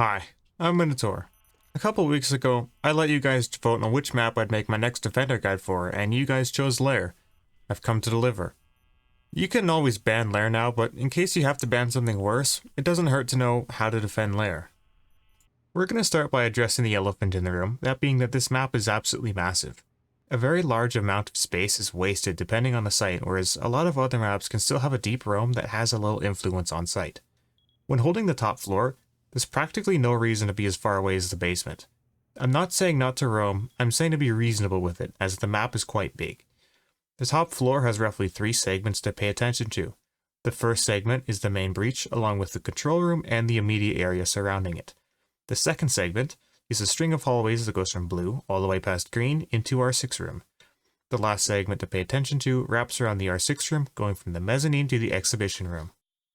Hi, I'm Minotaur. A couple weeks ago, I let you guys vote on which map I'd make my next Defender guide for, and you guys chose Lair. I've come to deliver. You can always ban Lair now, but in case you have to ban something worse, it doesn't hurt to know how to defend Lair. We're going to start by addressing the elephant in the room, that being that this map is absolutely massive. A very large amount of space is wasted depending on the site, whereas a lot of other maps can still have a deep roam that has a little influence on site. When holding the top floor, there's practically no reason to be as far away as the basement. I'm not saying not to roam, I'm saying to be reasonable with it, as the map is quite big. The top floor has roughly 3 segments to pay attention to. The first segment is the main breach, along with the control room and the immediate area surrounding it. The second segment is a string of hallways that goes from blue all the way past green into R6 room. The last segment to pay attention to wraps around the R6 room, going from the mezzanine to the exhibition room.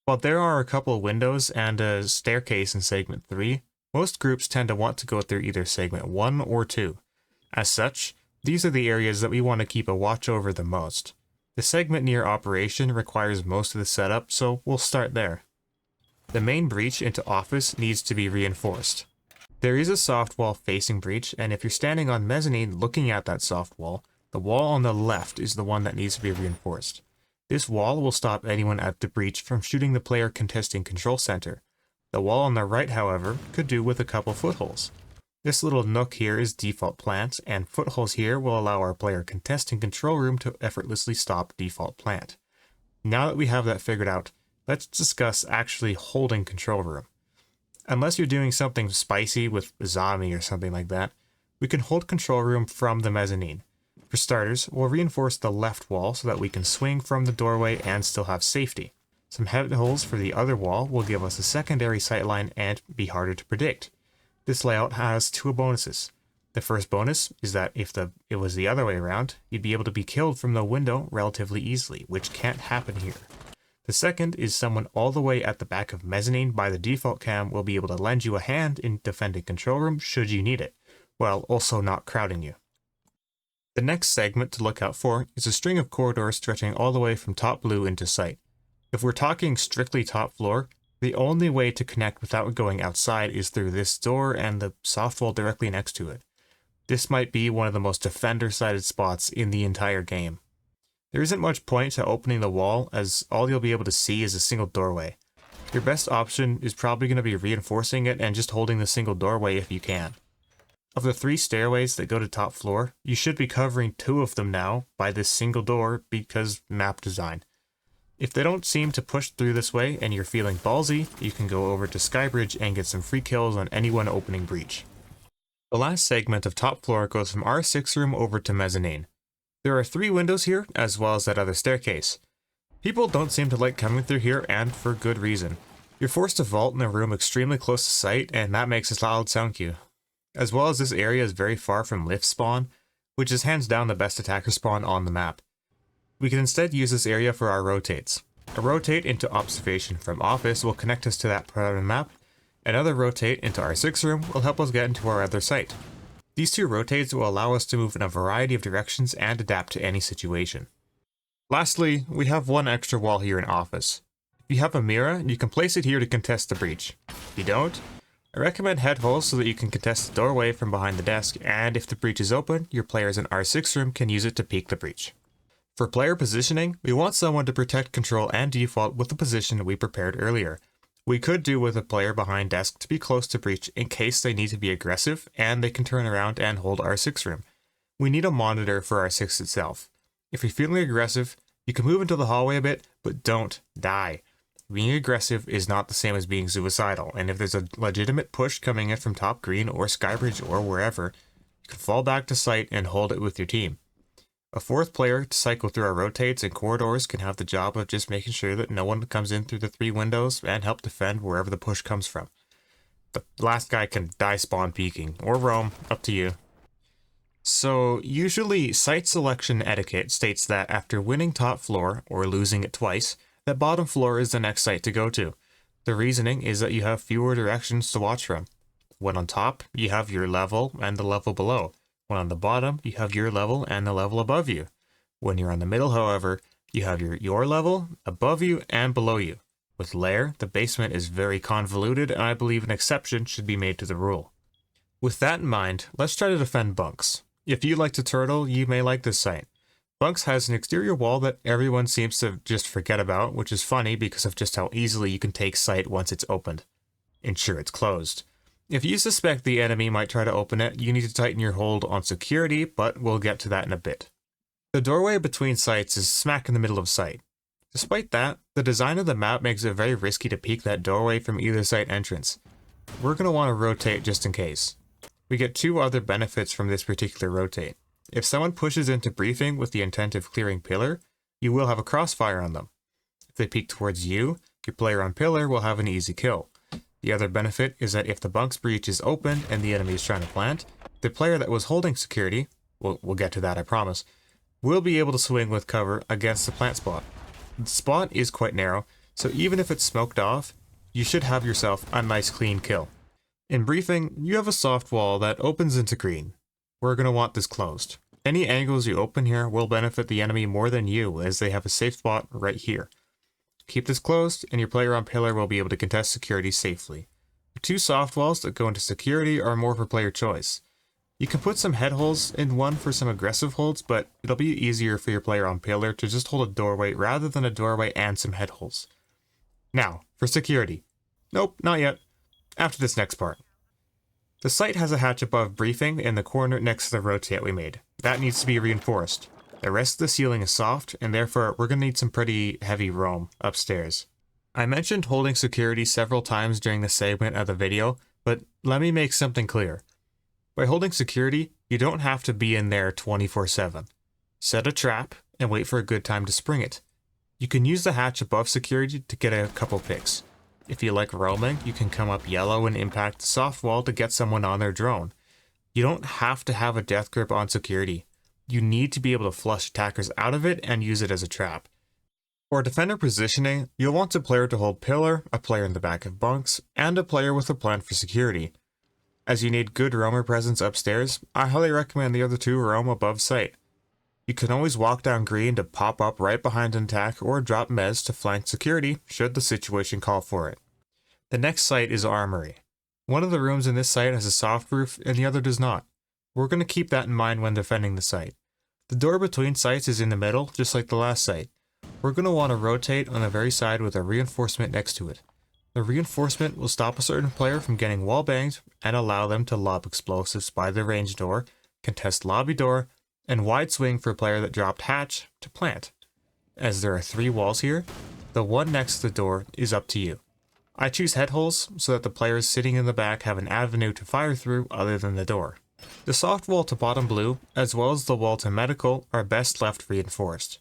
While there are a couple of windows and a staircase in segment 3, most groups tend to want to go through either segment 1 or 2. As such, these are the areas that we want to keep a watch over the most. The segment near operation requires most of the setup, so we'll start there. The main breach into office needs to be reinforced. There is a soft wall facing breach, and if you're standing on mezzanine looking at that soft wall, the wall on the left is the one that needs to be reinforced. This wall will stop anyone at the breach from shooting the player contesting control center. The wall on the right, however, could do with a couple footholes. This little nook here is default plant, and footholes here will allow our player contesting control room to effortlessly stop default plant. Now that we have that figured out, let's discuss actually holding control room. Unless you're doing something spicy with a zombie or something like that, we can hold control room from the mezzanine. For starters, we'll reinforce the left wall so that we can swing from the doorway and still have safety. Some head holes for the other wall will give us a secondary sightline and be harder to predict. This layout has 2 bonuses. The first bonus is that if it was the other way around, you'd be able to be killed from the window relatively easily, which can't happen here. The second is someone all the way at the back of mezzanine by the default cam will be able to lend you a hand in defending control room should you need it, while also not crowding you. The next segment to look out for is a string of corridors stretching all the way from top blue into sight. If we're talking strictly top floor, the only way to connect without going outside is through this door and the soft wall directly next to it. This might be one of the most defender-sided spots in the entire game. There isn't much point to opening the wall, as all you'll be able to see is a single doorway. Your best option is probably going to be reinforcing it and just holding the single doorway if you can. Of the 3 stairways that go to top floor, you should be covering 2 of them now by this single door because map design. If they don't seem to push through this way and you're feeling ballsy, you can go over to Skybridge and get some free kills on anyone opening breach. The last segment of top floor goes from R6 room over to mezzanine. There are 3 windows here, as well as that other staircase. People don't seem to like coming through here, and for good reason. You're forced to vault in a room extremely close to sight, and that makes a loud sound cue. As well as this area is very far from lift spawn, which is hands down the best attacker spawn on the map. We can instead use this area for our rotates. A rotate into observation from office will connect us to that part of the map. Another rotate into our 6 room will help us get into our other site. These 2 rotates will allow us to move in a variety of directions and adapt to any situation. Lastly, we have 1 extra wall here in office. If you have a mirror, you can place it here to contest the breach. If you don't, I recommend head holes so that you can contest the doorway from behind the desk, and if the breach is open, your players in R6 room can use it to peek the breach. For player positioning, we want someone to protect control and default with the position we prepared earlier. We could do with a player behind desk to be close to breach in case they need to be aggressive and they can turn around and hold R6 room. We need a monitor for R6 itself. If you're feeling aggressive, you can move into the hallway a bit, but don't die. Being aggressive is not the same as being suicidal, and if there's a legitimate push coming in from top green or Skybridge or wherever, you can fall back to site and hold it with your team. A 4th player to cycle through our rotates and corridors can have the job of just making sure that no one comes in through the 3 windows and help defend wherever the push comes from. The last guy can die spawn peeking, or roam, up to you. So usually site selection etiquette states that after winning top floor, or losing it twice, that bottom floor is the next site to go to. The reasoning is that you have fewer directions to watch from. When on top, you have your level and the level below. When on the bottom, you have your level and the level above you. When you're on the middle, however, you have your level, above you, and below you. With Lair, the basement is very convoluted, and I believe an exception should be made to the rule. With that in mind, let's try to defend Bunks. If you like to turtle, you may like this site. Bunks has an exterior wall that everyone seems to just forget about, which is funny because of just how easily you can take sight once it's opened. Ensure it's closed. If you suspect the enemy might try to open it, you need to tighten your hold on security, but we'll get to that in a bit. The doorway between sites is smack in the middle of sight. Despite that, the design of the map makes it very risky to peek that doorway from either site entrance. We're going to want to rotate just in case. We get two other benefits from this particular rotate. If someone pushes into briefing with the intent of clearing pillar, you will have a crossfire on them. If they peek towards you, your player on pillar will have an easy kill. The other benefit is that if the Bunks breach is open and the enemy is trying to plant, the player that was holding security, we'll get to that I promise, will be able to swing with cover against the plant spot. The spot is quite narrow, so even if it's smoked off, you should have yourself a nice clean kill. In briefing, you have a soft wall that opens into green. We're going to want this closed. Any angles you open here will benefit the enemy more than you, as they have a safe spot right here. Keep this closed, and your player on pillar will be able to contest security safely. The two soft walls that go into security are more for player choice. You can put some head holes in one for some aggressive holds, but it'll be easier for your player on pillar to just hold a doorway rather than a doorway and some head holes. Now, for security. Nope, not yet. After this next part. The site has a hatch above briefing in the corner next to the rotate we made. That needs to be reinforced. The rest of the ceiling is soft, and therefore we're going to need some pretty heavy roam upstairs. I mentioned holding security several times during this segment of the video, but let me make something clear. By holding security, you don't have to be in there 24/7. Set a trap and wait for a good time to spring it. You can use the hatch above security to get a couple picks. If you like roaming, you can come up yellow and impact the soft wall to get someone on their drone. You don't have to have a death grip on security. You need to be able to flush attackers out of it and use it as a trap. For defender positioning, you'll want a player to hold pillar, a player in the back of bunks, and a player with a plan for security. As you need good roamer presence upstairs, I highly recommend the other two roam above site. You can always walk down green to pop up right behind an attack or drop mez to flank security should the situation call for it. The next site is Armoury. One of the rooms in this site has a soft roof and the other does not. We're going to keep that in mind when defending the site. The door between sites is in the middle, just like the last site. We're going to want to rotate on the very side with a reinforcement next to it. The reinforcement will stop a certain player from getting wall banged and allow them to lob explosives by the range door, contest lobby door, and wide swing for a player that dropped hatch to plant. As there are 3 walls here, the one next to the door is up to you. I choose head holes so that the players sitting in the back have an avenue to fire through other than the door. The soft wall to bottom blue, as well as the wall to medical, are best left reinforced.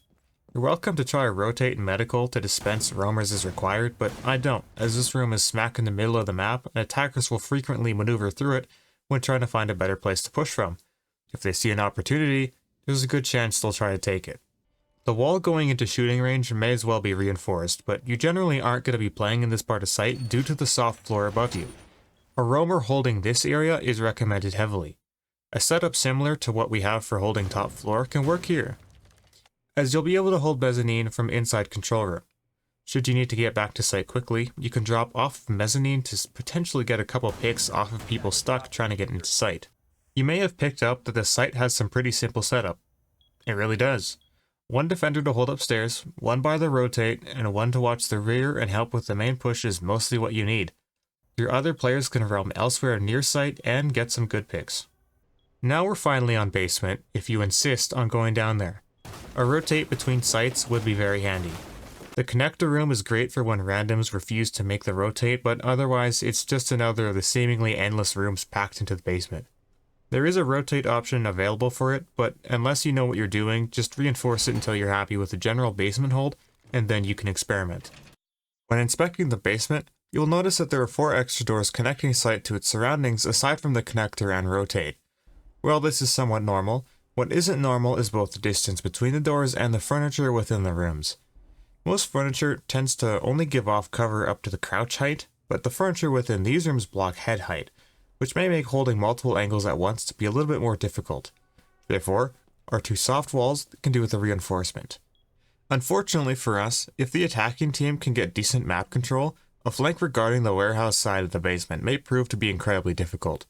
You're welcome to try a rotate in medical to dispense roamers as required, but I don't, as this room is smack in the middle of the map and attackers will frequently maneuver through it when trying to find a better place to push from. If they see an opportunity, there's a good chance they'll try to take it. The wall going into shooting range may as well be reinforced, but you generally aren't going to be playing in this part of sight due to the soft floor above you. A roamer holding this area is recommended heavily. A setup similar to what we have for holding top floor can work here, as you'll be able to hold mezzanine from inside control room. Should you need to get back to site quickly, you can drop off of mezzanine to potentially get a couple picks off of people stuck trying to get into site. You may have picked up that the site has some pretty simple setup. It really does. One defender to hold upstairs, one by the rotate, and one to watch the rear and help with the main push is mostly what you need. Your other players can roam elsewhere near site and get some good picks. Now we're finally on basement, if you insist on going down there. A rotate between sites would be very handy. The connector room is great for when randoms refuse to make the rotate, but otherwise it's just another of the seemingly endless rooms packed into the basement. There is a rotate option available for it, but unless you know what you're doing, just reinforce it until you're happy with the general basement hold, and then you can experiment. When inspecting the basement, you'll notice that there are 4 extra doors connecting site to its surroundings aside from the connector and rotate. While this is somewhat normal, what isn't normal is both the distance between the doors and the furniture within the rooms. Most furniture tends to only give off cover up to the crouch height, but the furniture within these rooms block head height, which may make holding multiple angles at once to be a little bit more difficult. Therefore, our 2 soft walls can do with a reinforcement. Unfortunately for us, if the attacking team can get decent map control, a flank regarding the warehouse side of the basement may prove to be incredibly difficult.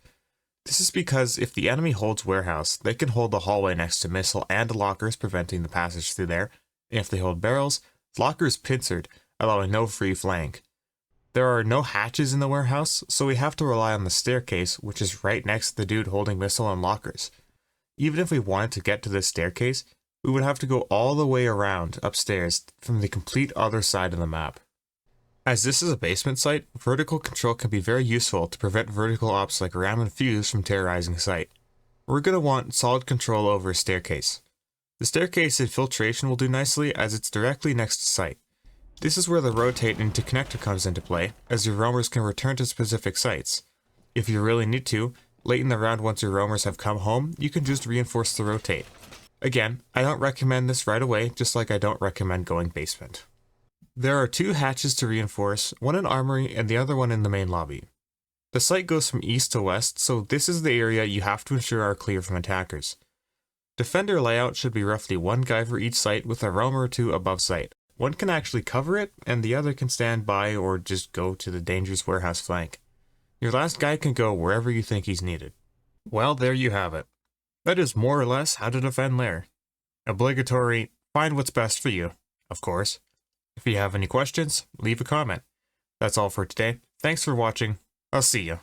This is because if the enemy holds warehouse, they can hold the hallway next to missile and lockers, preventing the passage through there, and if they hold barrels, locker is pincered, allowing no free flank. There are no hatches in the warehouse, so we have to rely on the staircase, which is right next to the dude holding missile and lockers. Even if we wanted to get to this staircase, we would have to go all the way around upstairs from the complete other side of the map. As this is a basement site, vertical control can be very useful to prevent vertical ops like ram and fuse from terrorizing site. We're going to want solid control over a staircase. The staircase infiltration will do nicely as it's directly next to site. This is where the rotate into connector comes into play, as your roamers can return to specific sites. If you really need to, late in the round once your roamers have come home, you can just reinforce the rotate. Again, I don't recommend this right away, just like I don't recommend going basement. There are 2 hatches to reinforce, one in Armoury and the other one in the main lobby. The site goes from east to west, so this is the area you have to ensure are clear from attackers. Defender layout should be roughly 1 guy for each site with a roamer or 2 above site. One can actually cover it, and the other can stand by or just go to the dangerous warehouse flank. Your last guy can go wherever you think he's needed. Well, there you have it. That is more or less how to defend Lair. Obligatory, find what's best for you, of course. If you have any questions, leave a comment. That's all for today. Thanks for watching. I'll see you.